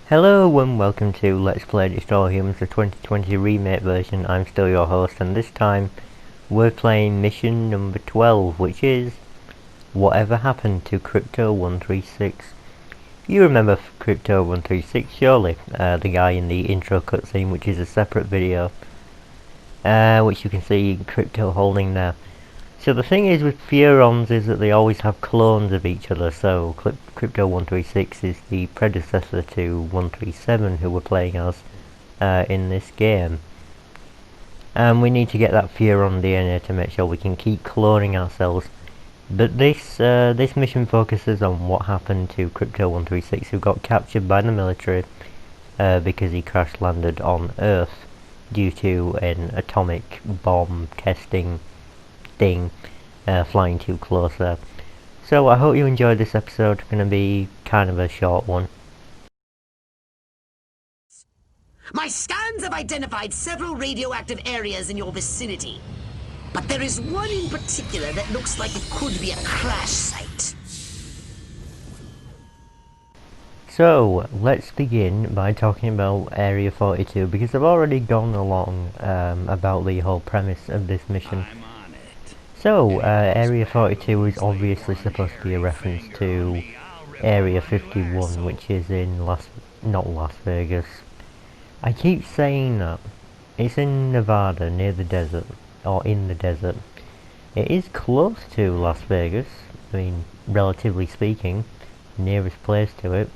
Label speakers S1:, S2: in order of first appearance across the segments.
S1: Hello and welcome to Let's Play Destroy Humans, the 2020 remake version. I'm still your host, and this time we're playing mission number 12, which is Whatever Happened to Crypto136. You remember Crypto136 surely, the guy in the intro cutscene, which is a separate video, which you can see Crypto holding there. So the thing is with Furons is that they always have clones of each other, so Crypto136 is the predecessor to 137 who we're playing as in this game. And we need to get that Furon DNA to make sure we can keep cloning ourselves. But this mission focuses on what happened to Crypto136, who got captured by the military because he crash landed on Earth due to an atomic bomb testing thing flying too close there. So I hope you enjoyed this episode. It's going to be kind of a short one.
S2: My scans have identified several radioactive areas in your vicinity, but there is one in particular that looks like it could be a crash site.
S1: So let's begin by talking about Area 42, because I've already gone along about the whole premise of this mission. So, Area 42 is obviously supposed to be a reference to Area 51, which is in not Las Vegas. I keep saying that. It's in Nevada, near the desert, or in the desert. It is close to Las Vegas, I mean, relatively speaking, nearest place to it.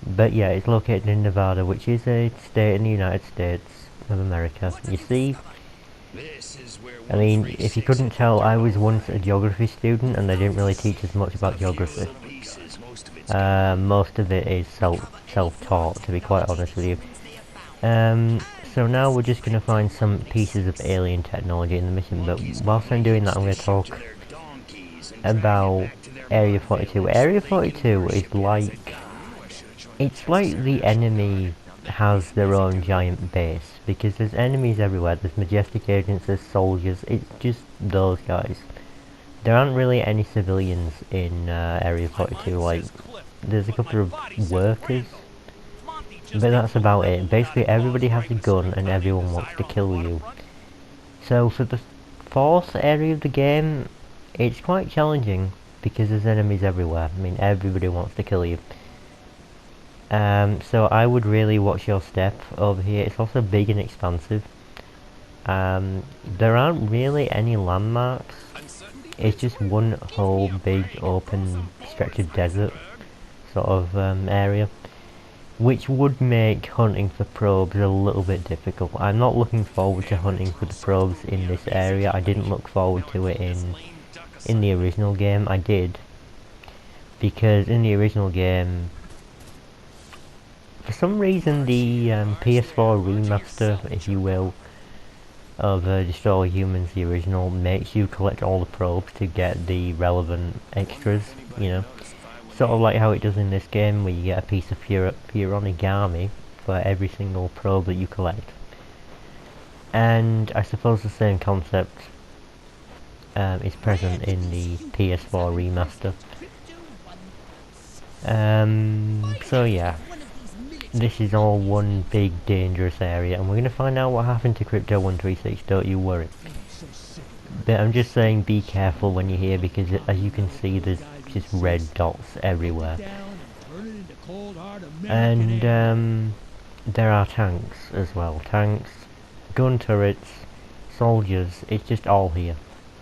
S1: But yeah, it's located in Nevada, which is a state in the United States of America. You see? I mean, if you couldn't tell, I was once a geography student and they didn't really teach us much about geography. Most of it is self-taught, to be quite honest with you. So now we're just going to find some pieces of alien technology in the mission, but whilst I'm doing that I'm going to talk about Area 42. Area 42 is like... it's like the enemy has their own giant base, because there's enemies everywhere. There's majestic agents, there's soldiers, it's just those guys. There aren't really any civilians in Area 42, like, there's a couple of workers, but that's about it. Basically everybody has a gun and everyone wants to kill you. So for the fourth area of the game, it's quite challenging, because there's enemies everywhere. I mean, everybody wants to kill you. So I would really watch your step over here. It's also big and expansive. There aren't really any landmarks. It's just one whole big open stretch of desert sort of area, which would make hunting for probes a little bit difficult. I'm not looking forward to hunting for the probes in this area. I didn't look forward to it in the original game. I did, because in the original game, for some reason the PS4 remaster, if you will, of Destroy Humans, the original, makes you collect all the probes to get the relevant extras, you know. Sort of like how it does in this game, where you get a piece of Furonigami for every single probe that you collect. And I suppose the same concept is present in the PS4 remaster. So yeah. This is all one big dangerous area, and we're going to find out what happened to Crypto136, don't you worry. But I'm just saying, be careful when you're here, because as you can see there's just red dots everywhere. And there are tanks as well. Tanks, gun turrets, soldiers, it's just all here.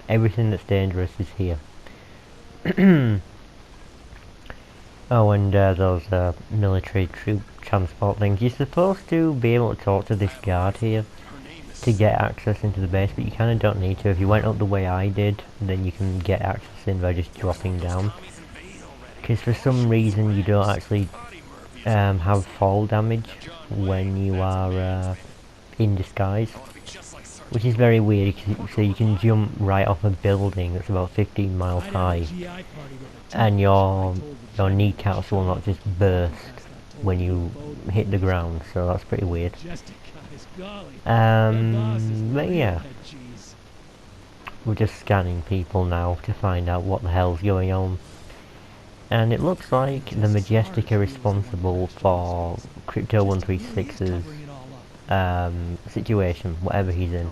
S1: Everything that's dangerous is here. Oh, and those military troop transport things. You're supposed to be able to talk to this guard here to get access into the base, but you kind of don't need to. If you went up the way I did, then you can get access in by just dropping down. Because for some reason you don't actually have fall damage when you are in disguise, which is very weird. So you can jump right off a building that's about 15 miles high, and your kneecaps will not just burst when you hit the ground, so that's pretty weird. But yeah, we're just scanning people now to find out what the hell's going on. And it looks like the Majestic are responsible for Crypto136's situation, whatever he's in.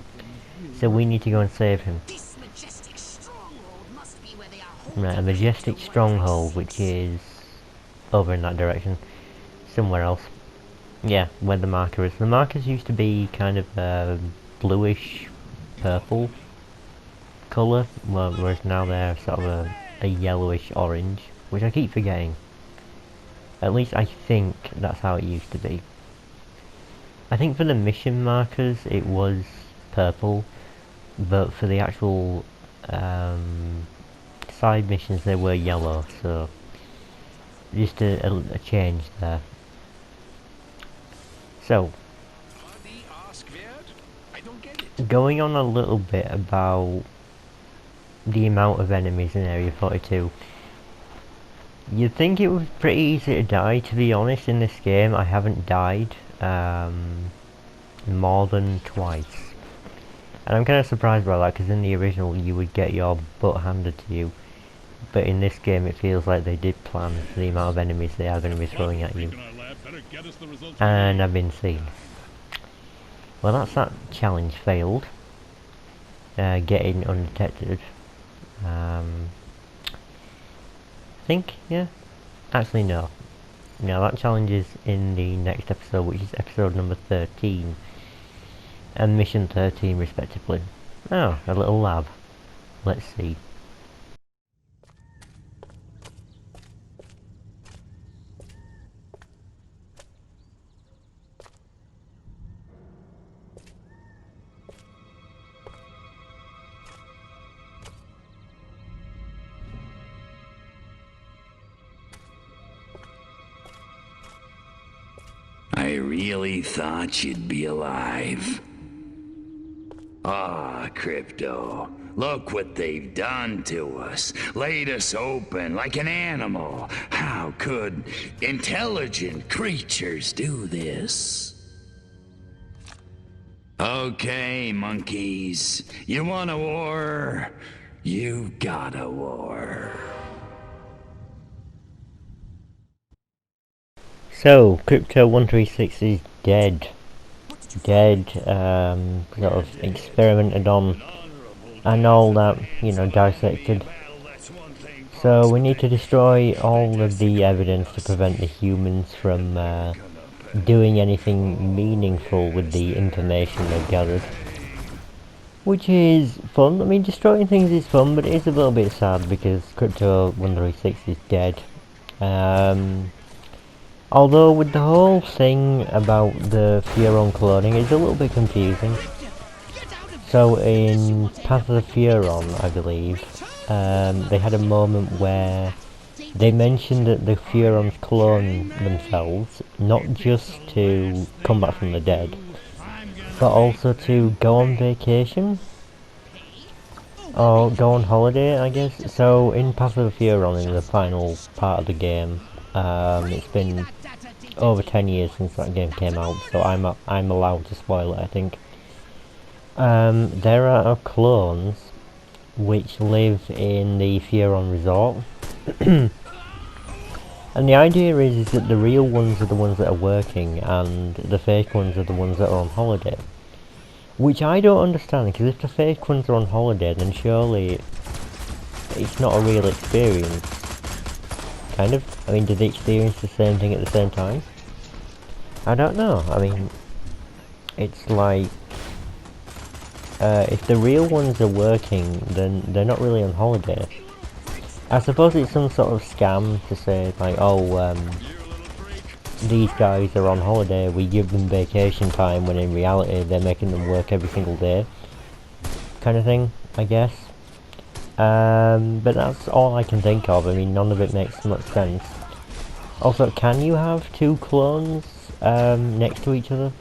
S1: So we need to go and save him.
S2: This majestic stronghold must be where they are
S1: Right, a
S2: holding
S1: Majestic stronghold, which is over in that direction, somewhere else. Yeah, where the marker is. The markers used to be kind of a bluish purple colour, whereas now they're sort of a yellowish orange, which I keep forgetting. At least I think that's how it used to be. I think for the mission markers it was purple, but for the actual side missions they were yellow, so just a change there. So, going on a little bit about the amount of enemies in Area 42. You'd think it was pretty easy to die, to be honest. In this game I haven't died more than twice. And I'm kind of surprised by that, because in the original you would get your butt handed to you. But in this game it feels like they did plan for the amount of enemies they are going to be throwing at you. And I've been seen. Well, that's that challenge failed. Getting undetected. I think, yeah. Actually, no. No, that challenge is in the next episode, which is episode number 13. And mission 13, respectively. Oh, a little lab. Let's see.
S3: I really thought you'd be alive. Ah, Crypto. Look what they've done to us. Laid us open like an animal. How could intelligent creatures do this? Okay, monkeys. You want a war? You got a war.
S1: So, Crypto136 is dead. Sort of experimented on and all that, you know, dissected. So we need to destroy all of the evidence to prevent the humans from doing anything meaningful with the information they've gathered. Which is fun. I mean, destroying things is fun, but it is a little bit sad because Crypto136 is dead. Although with the whole thing about the Furon cloning, it's a little bit confusing. So in Path of the Furon, I believe, they had a moment where they mentioned that the Furons clone themselves, not just to come back from the dead, but also to go on vacation, or go on holiday, I guess. So in Path of the Furon, in the final part of the game, it's been over 10 years since that game came out, so I'm allowed to spoil it, I think. There are clones which live in the Furon resort. And the idea is that the real ones are the ones that are working and the fake ones are the ones that are on holiday. Which I don't understand, because if the fake ones are on holiday, then surely it's not a real experience. Kind of. I mean, did they experience the same thing at the same time? I don't know. I mean, it's like, if the real ones are working, then they're not really on holiday. I suppose it's some sort of scam to say, like, oh, these guys are on holiday, we give them vacation time, when in reality they're making them work every single day. Kind of thing, I guess. But that's all I can think of. I mean, none of it makes much sense. Also, can you have two clones next to each other?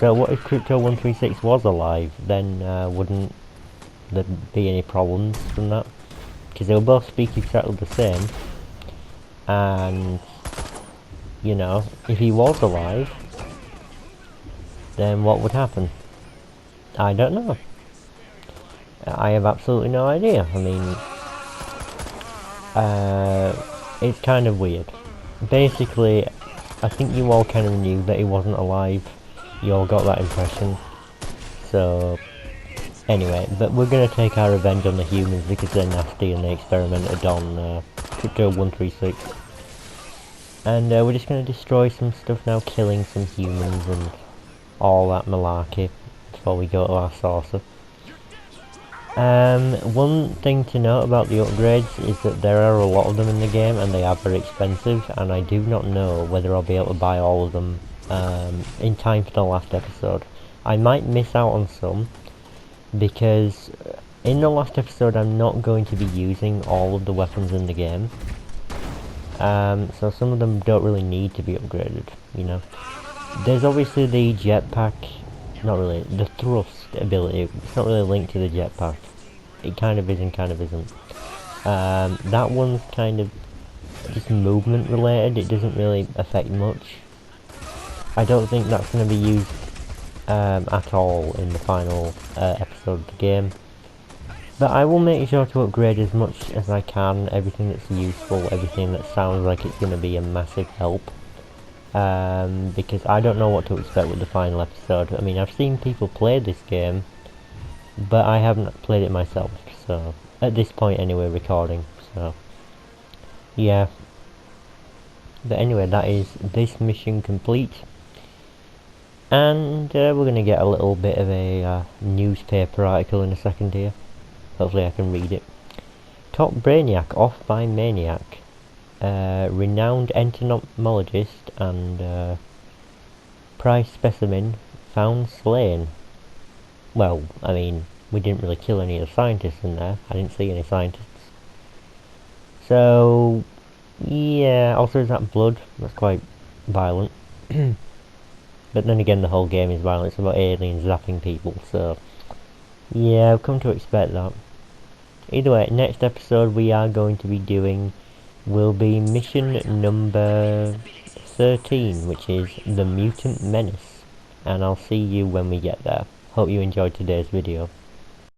S1: So what if Crypto136 was alive? Then wouldn't there be any problems from that? Because they'll both speak exactly the same. And, you know, if he was alive, then what would happen? I don't know. I have absolutely no idea. I mean, it's kind of weird. Basically, I think you all kind of knew that he wasn't alive. You all got that impression. So, anyway, but we're going to take our revenge on the humans because they're nasty and they experimented on Crypto 136. And we're just going to destroy some stuff now, killing some humans and all that malarkey before we go to our saucer. One thing to note about the upgrades is that there are a lot of them in the game and they are very expensive, and I do not know whether I'll be able to buy all of them in time for the last episode. I might miss out on some because in the last episode I'm not going to be using all of the weapons in the game. So some of them don't really need to be upgraded, you know. There's obviously the jetpack, not really, the thrust ability. It's not really linked to the jetpack. It kind of is and kind of isn't. That one's kind of just movement related. It doesn't really affect much. I don't think that's going to be used at all in the final episode of the game. But I will make sure to upgrade as much as I can, everything that's useful, everything that sounds like it's going to be a massive help. Because I don't know what to expect with the final episode. I mean, I've seen people play this game, but I haven't played it myself, so, at this point anyway, recording, so, yeah. But anyway, that is this mission complete. And we're going to get a little bit of a newspaper article in a second here. Hopefully I can read it. Top Brainiac off by Maniac. Renowned entomologist and prize specimen found slain. Well, I mean, we didn't really kill any of the scientists in there. I didn't see any scientists. So, yeah, also is that blood? That's quite violent. But then again, the whole game is violent. It's about aliens zapping people, so yeah, I've come to expect that. Either way, next episode we are going to be doing will be mission number 13, which is the Mutant Menace. And I'll see you when we get there. Hope you enjoyed today's video.